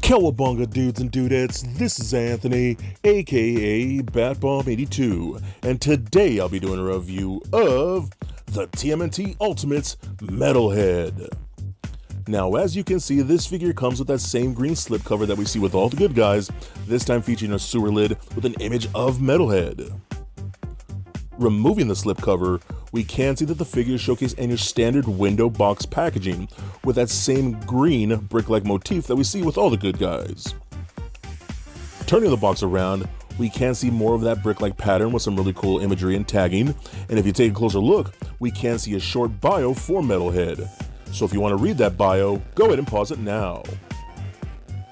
Cowabunga dudes and dudettes, this is Anthony, aka BatBomb82, and today I'll be doing a review of the TMNT Ultimates Metalhead. Now, as you can see, this figure comes with that same green slipcover that we see with all the good guys, this time featuring a sewer lid with an image of Metalhead. Removing the slipcover, we can see that the figure is showcased in your standard window box packaging with that same green brick-like motif that we see with all the good guys. Turning the box around, we can see more of that brick-like pattern with some really cool imagery and tagging, and if you take a closer look, we can see a short bio for Metalhead. So if you want to read that bio, go ahead and pause it now.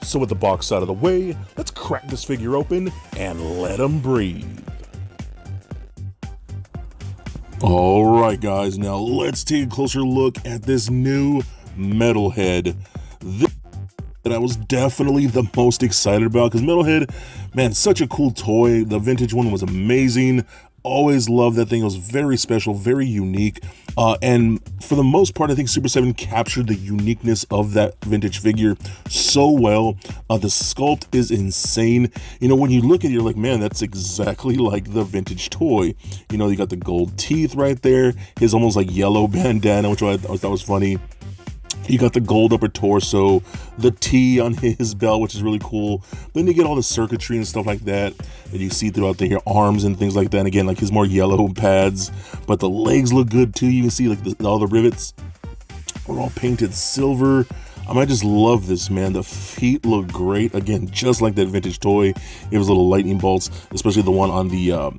So with the box out of the way, let's crack this figure open and let him breathe. Alright guys, now let's take a closer look at this new Metalhead. This that I was definitely the most excited about because Metalhead, man, such a cool toy. The vintage one was amazing. Always loved that thing. It was very special, very unique. And for the most part, I think Super7 captured the uniqueness of that vintage figure so well. The sculpt is insane. You know, when you look at it, you're like, man, that's exactly like the vintage toy. You know, you got the gold teeth right there. His almost like yellow bandana, which I thought was funny. You got the gold upper torso, the T on his belt, which is really cool. Then you get all the circuitry and stuff like that you see throughout the arms and things like that. And again, like his more yellow pads, but the legs look good too. You can see like all the rivets are all painted silver. I just love this, man. The feet look great. Again, just like that vintage toy. It was little lightning bolts, especially the one on the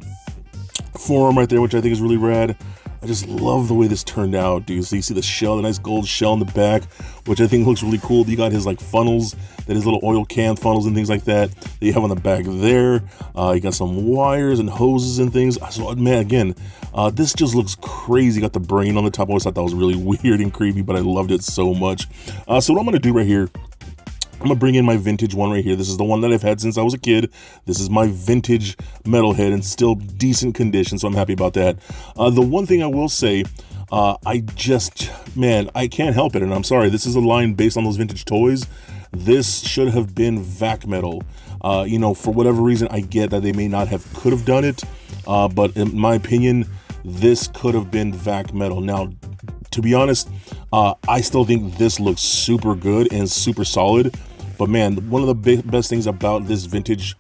forearm right there, which I think is really rad. I just love the way this turned out, dude. So you see the shell, the nice gold shell in the back, which I think looks really cool. You got his like funnels, that his little oil can funnels and things like that you have on the back there. You got some wires and hoses and things. So man, again, this just looks crazy. Got the brain on the top. I always thought that was really weird and creepy, but I loved it so much. So what I'm gonna do right here, I'm gonna bring in my vintage one right here. This is the one that I've had since I was a kid. This is my vintage Metalhead in still decent condition, so I'm happy about that. The one thing I will say, I can't help it, and I'm sorry, this is a line based on those vintage toys. This should have been vac metal. You know, for whatever reason, I get that they may not have could have done it, but in my opinion, this could have been vac metal. Now, to be honest, I still think this looks super good and super solid. But man, one of the best things about this vintage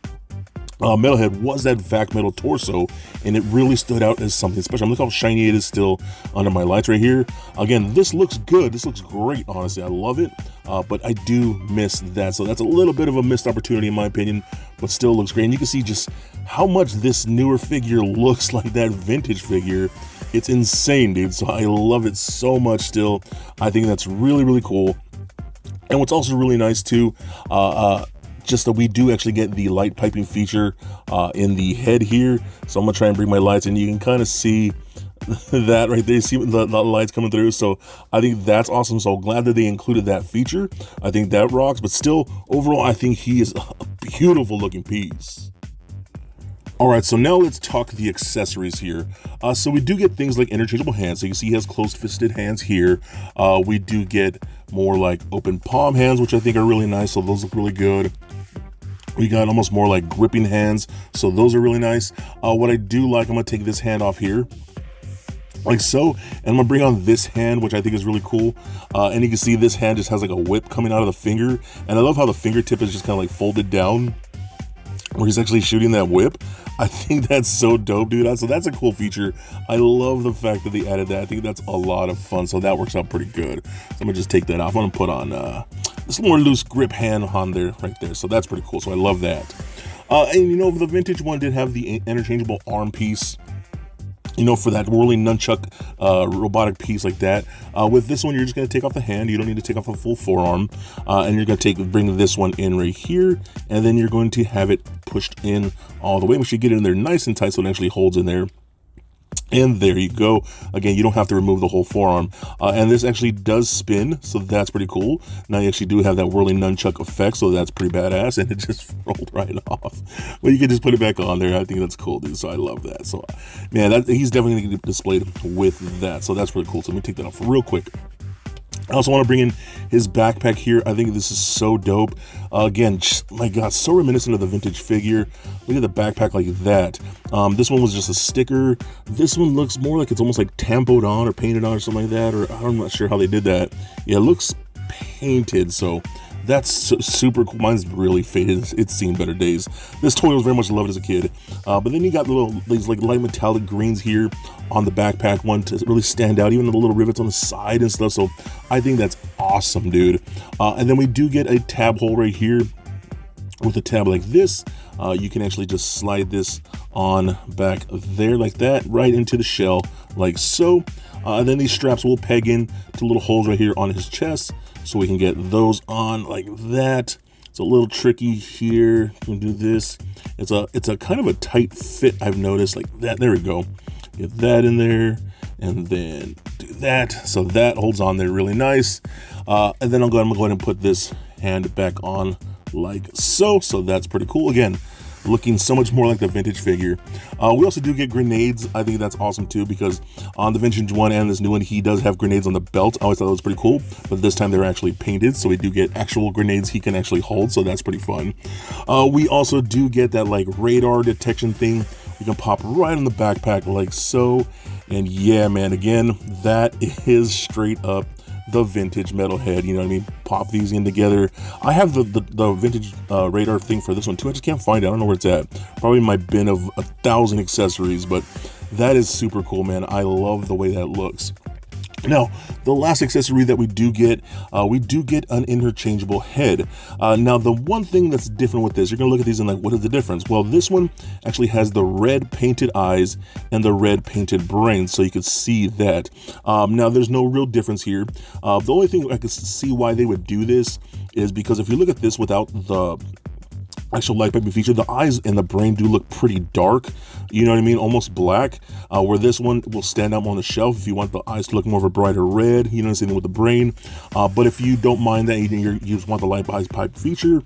Metalhead was that vac metal torso, and it really stood out as something special. Look how shiny it is still under my lights right here. Again, this looks good. This looks great, honestly. I love it, but I do miss that. So that's a little bit of a missed opportunity in my opinion, but still looks great. And you can see just how much this newer figure looks like that vintage figure. It's insane, dude. So I love it so much still. I think that's really, really cool. And what's also really nice too, just that we do actually get the light piping feature in the head here. So I'm gonna try and bring my lights in. You can kind of see that right there. You see the lights coming through. So I think that's awesome. So glad that they included that feature. I think that rocks. But still, overall, I think he is a beautiful looking piece. All right, so now let's talk the accessories here. So we do get things like interchangeable hands. So you can see he has closed-fisted hands here. We do get more like open palm hands, which I think are really nice. So those look really good. We got almost more like gripping hands. So those are really nice. What I do like, I'm gonna take this hand off here, like so, and I'm gonna bring on this hand, which I think is really cool. And you can see this hand just has like a whip coming out of the finger. And I love how the fingertip is just kind of like folded down, where he's actually shooting that whip. I think that's so dope, dude. So that's a cool feature. I love the fact that they added that. I think that's a lot of fun. So that works out pretty good. So I'm gonna just take that off. I'm gonna put on this more loose grip hand on there, right there. So that's pretty cool. So I love that. And you know, the vintage one did have the interchangeable arm piece, you know, for that whirling nunchuck robotic piece like that. With this one, you're just gonna take off the hand. You don't need to take off a full forearm. And you're gonna bring this one in right here, and then you're going to have it pushed in all the way. Make sure you get it in there nice and tight so it actually holds in there. And there you go. Again, you don't have to remove the whole forearm. And this actually does spin, so that's pretty cool. Now you actually do have that whirling nunchuck effect, so that's pretty badass, and it just rolled right off. But you can just put it back on there. I think that's cool, dude, so I love that. So, man, he's definitely going to get displayed with that, so that's really cool. So let me take that off real quick. I also want to bring in his backpack here. I think this is so dope. Again, my God, so reminiscent of the vintage figure. Look at the backpack like that. This one was just a sticker. This one looks more like it's almost like tampoed on or painted on or something like that, or I'm not sure how they did that. Yeah, it looks painted, so that's super cool. Mine's really faded. It's seen better days. This toy was very much loved as a kid. But then you got these like light metallic greens here on the backpack one to really stand out, even the little rivets on the side and stuff. So I think that's awesome, dude. And then we do get a tab hole right here with a tab like this. You can actually just slide this on back there like that, right into the shell like so. And then these straps will peg in to little holes right here on his chest, so we can get those on like that. It's a little tricky here. You can do this. It's a kind of a tight fit, I've noticed, like that. There we go. Get that in there, and then do that. So that holds on there really nice. And then I'm going to go ahead and put this hand back on like so. So that's pretty cool. Again, looking so much more like the vintage figure. We also do get grenades. I think that's awesome too, because on the vintage one and this new one, he does have grenades on the belt. I always thought that was pretty cool, but this time they're actually painted, so we do get actual grenades he can actually hold, so that's pretty fun. We also do get that like radar detection thing. You can pop right on the backpack like so. And yeah, man, again, that is straight up the vintage Metalhead, you know what I mean? Pop these in together. I have the vintage radar thing for this one too. I just can't find it. I don't know where it's at. Probably in my bin of 1,000 accessories, but that is super cool, man. I love the way that looks. Now, the last accessory that we do get an interchangeable head. Now, the one thing that's different with this, you're gonna look at these and like, what is the difference? Well, this one actually has the red painted eyes and the red painted brain, so you can see that. Now, there's no real difference here. The only thing I can see why they would do this is because if you look at this without the actual light piping feature, the eyes and the brain do look pretty dark, you know what I mean, almost black, where this one will stand out on the shelf if you want the eyes to look more of a brighter red, you know, same thing with the brain. But if you don't mind that, you just want the light pipe feature,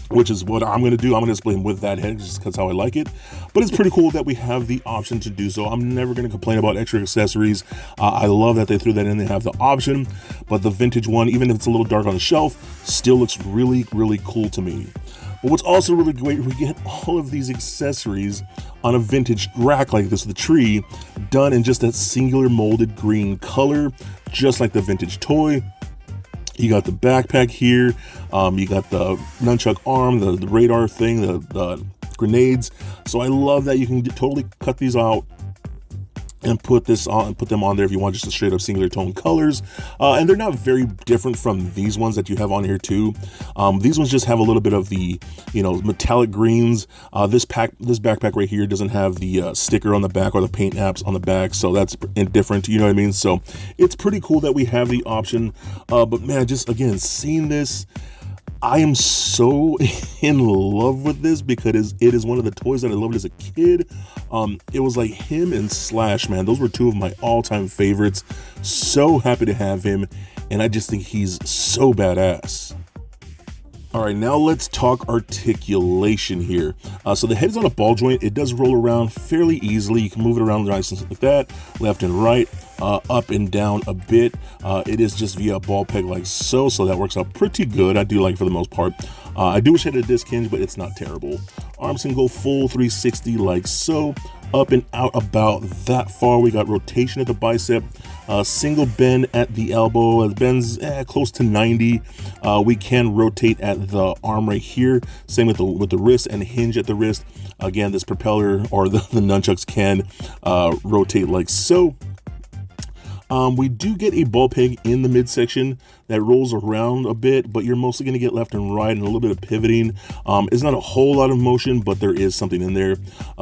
which is what I'm going to do. I'm going to display him with that head just because how I like it. But it's pretty cool that we have the option to do so. I'm never going to complain about extra accessories. I love that they threw that in. They have the option, but the vintage one, even if it's a little dark on the shelf, still looks really, really cool to me. But what's also really great, we get all of these accessories on a vintage rack like this, the tree, done in just that singular molded green color, just like the vintage toy. You got the backpack here, you got the nunchuck arm, the radar thing, the grenades. So I love that you can totally cut these out and put them on there if you want just a straight up singular tone colors. And they're not very different from these ones that you have on here too. These ones just have a little bit of the, you know, metallic greens. This backpack right here doesn't have the sticker on the back or the paint apps on the back, so that's different, you know what I mean? So it's pretty cool that we have the option. But man, just again, seeing this, I am so in love with this because it is one of the toys that I loved as a kid. It was like him and Slash, man. Those were two of my all-time favorites. So happy to have him, and I just think he's so badass. All right, now let's talk articulation here. So the head is on a ball joint. It does roll around fairly easily. You can move it around nice and like that, left and right, up and down a bit. It is just via a ball peg like so, so that works out pretty good. I do like it for the most part. I do wish I had a disc hinge, but it's not terrible. Arms can go full 360 like so, up and out about that far. We got rotation at the bicep, single bend at the elbow. It bends close to 90. We can rotate at the arm right here. Same with the wrist and hinge at the wrist. Again, this propeller or the nunchucks can rotate like so. We do get a ball peg in the midsection that rolls around a bit, but you're mostly going to get left and right and a little bit of pivoting. It's not a whole lot of motion, but there is something in there.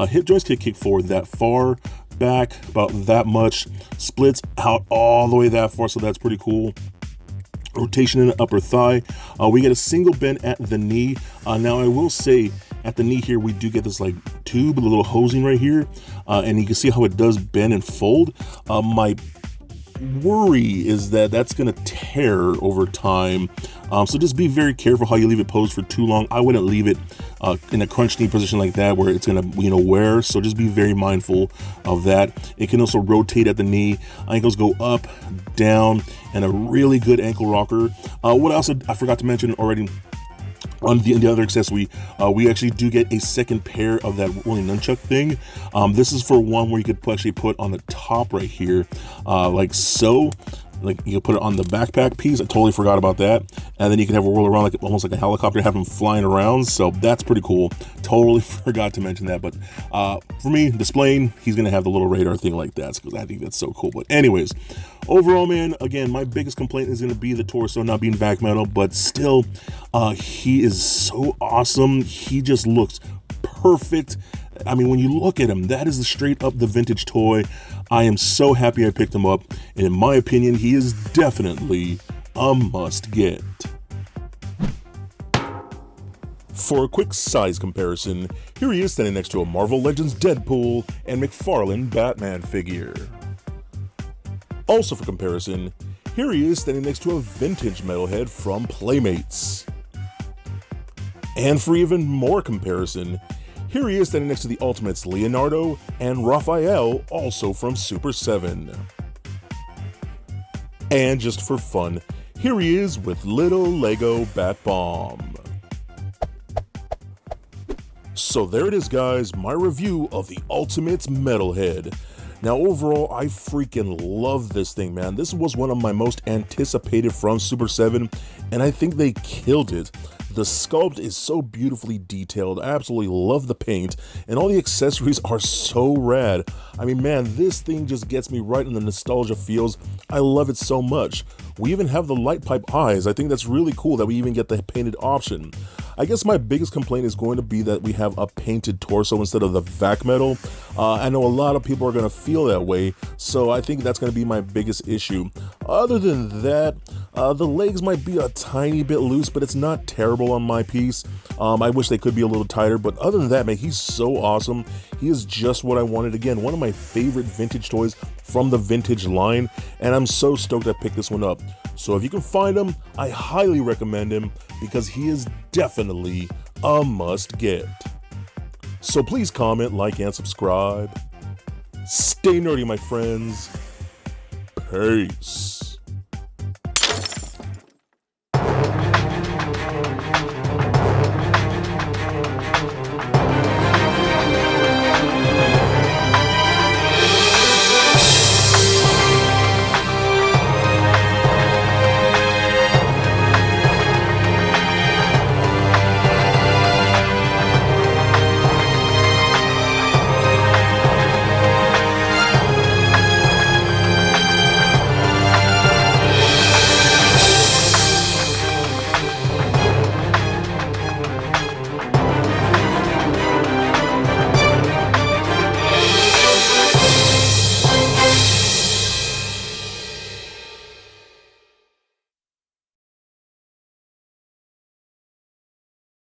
Hip joints can kick forward that far, back about that much, splits out all the way that far, so that's pretty cool. Rotation in the upper thigh. We get a single bend at the knee. Now I will say at the knee here, we do get this like tube, a little hosing right here, and you can see how it does bend and fold. My worry is that that's going to tear over time. So just be very careful how you leave it posed for too long. I wouldn't leave it in a crunch knee position like that where it's gonna, wear. So just be very mindful of that. It can also rotate at the knee. Ankles go up, down, and a really good ankle rocker. What else I forgot to mention already. On the other accessory, we actually do get a second pair of that rolling nunchuck thing. This is for one where you could actually put on the top right here, like so. Like you can put it on the backpack piece. I totally forgot about that. And then you can have it roll around like almost like a helicopter, have them flying around. So that's pretty cool. Totally forgot to mention that. But for me, displaying, he's gonna have the little radar thing like that because I think that's so cool. But anyways, overall, man, again, my biggest complaint is gonna be the torso not being vac metal, but still, he is so awesome. He just looks perfect. I mean, when you look at him, that is straight up the vintage toy. I am so happy I picked him up, and in my opinion, he is definitely a must get. For a quick size comparison, here he is standing next to a Marvel Legends Deadpool and McFarlane Batman figure. Also for comparison, here he is standing next to a vintage Metalhead from Playmates. And for even more comparison, here he is standing next to the Ultimates Leonardo and Raphael, also from Super7. And just for fun, here he is with little Lego Bat Bomb. So there it is, guys, my review of the Ultimates Metalhead. Now overall, I freaking love this thing, man. This was one of my most anticipated from Super7, and I think they killed it. The sculpt is so beautifully detailed. I absolutely love the paint, and all the accessories are so rad. I mean, man, this thing just gets me right in the nostalgia feels. I love it so much. We even have the light pipe eyes. I think that's really cool that we even get the painted option. I guess my biggest complaint is going to be that we have a painted torso instead of the vac metal. I know a lot of people are going to feel that way, so I think that's going to be my biggest issue. Other than that, the legs might be a tiny bit loose, but it's not terrible on my piece. I wish they could be a little tighter, but other than that, man, he's so awesome. He is just what I wanted. Again, one of my favorite vintage toys from the vintage line, and I'm so stoked I picked this one up. So if you can find him, I highly recommend him because he is definitely a must get. So please comment, like, and subscribe. Stay nerdy, my friends. Peace.